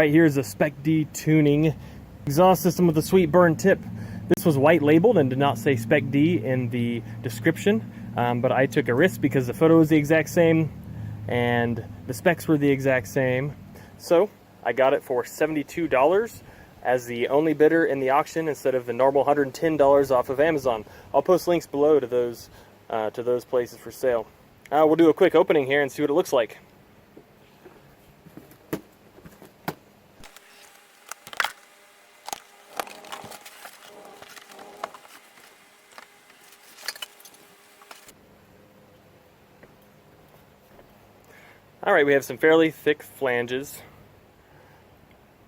Alright, here's a Spec-D tuning exhaust system with a sweet burn tip. This was white labeled and did not say Spec-D in the description, but I took a risk because the photo was the exact same and the specs were the exact same. So I got it for $72 as the only bidder in the auction instead of the normal $110 off of Amazon. I'll post links below to those places for sale. We'll do a quick opening here and see what it looks like. Alright, we have some fairly thick flanges.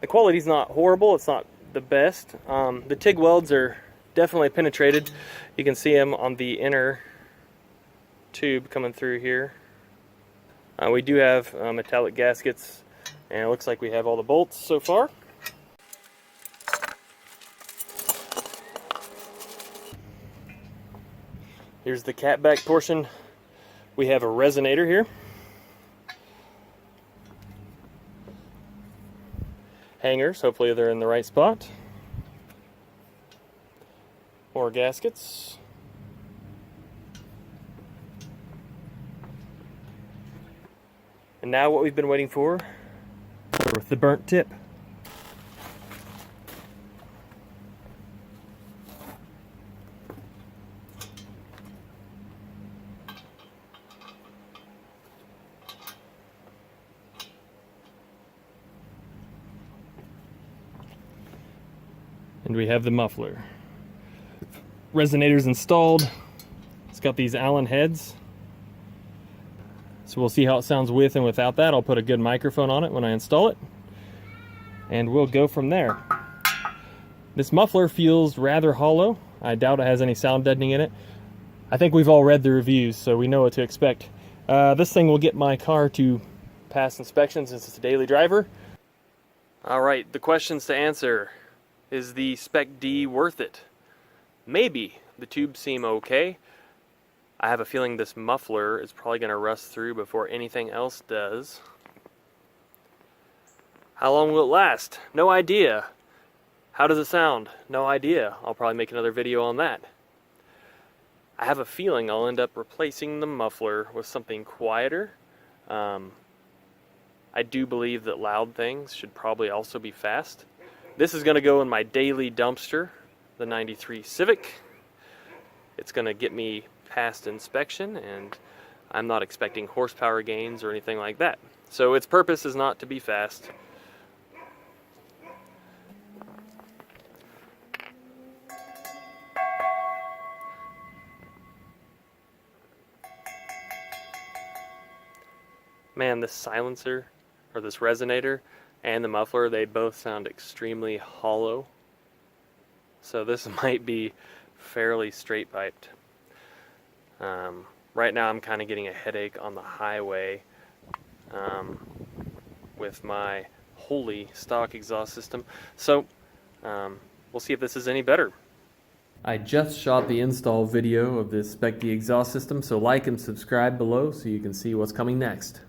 The quality's not horrible, it's not the best. The TIG welds are definitely penetrated. You can see them on the inner tube coming through here. We do have metallic gaskets, and it looks like we have all the bolts so far. Here's the catback portion. We have a resonator here. Hangers, hopefully they're in the right spot. More gaskets. And now what we've been waiting for with the burnt tip. And we have the muffler. Resonator's installed. It's got these Allen heads. So we'll see how it sounds with and without that. I'll put a good microphone on it when I install it. And we'll go from there. This muffler feels rather hollow. I doubt it has any sound deadening in it. I think we've all read the reviews, so we know what to expect. This thing will get my car to pass inspection since it's a daily driver. Alright, the questions to answer. Is the Spec-D worth it? Maybe. The tubes seem okay. I have a feeling this muffler is probably going to rust through before anything else does. How long will it last? No idea. How does it sound? No idea. I'll probably make another video on that. I have a feeling I'll end up replacing the muffler with something quieter. I do believe that loud things should probably also be fast. This is going to go in my daily dumpster, the 93 Civic. It's going to get me past inspection, and I'm not expecting horsepower gains or anything like that. So its purpose is not to be fast. Man, this silencer, or this resonator, and the muffler, they both sound extremely hollow. So this might be fairly straight piped. Right now I'm kind of getting a headache on the highway with my wholly stock exhaust system. So we'll see if this is any better. I just shot the install video of this Spec-D exhaust system, so like and subscribe below so you can see what's coming next.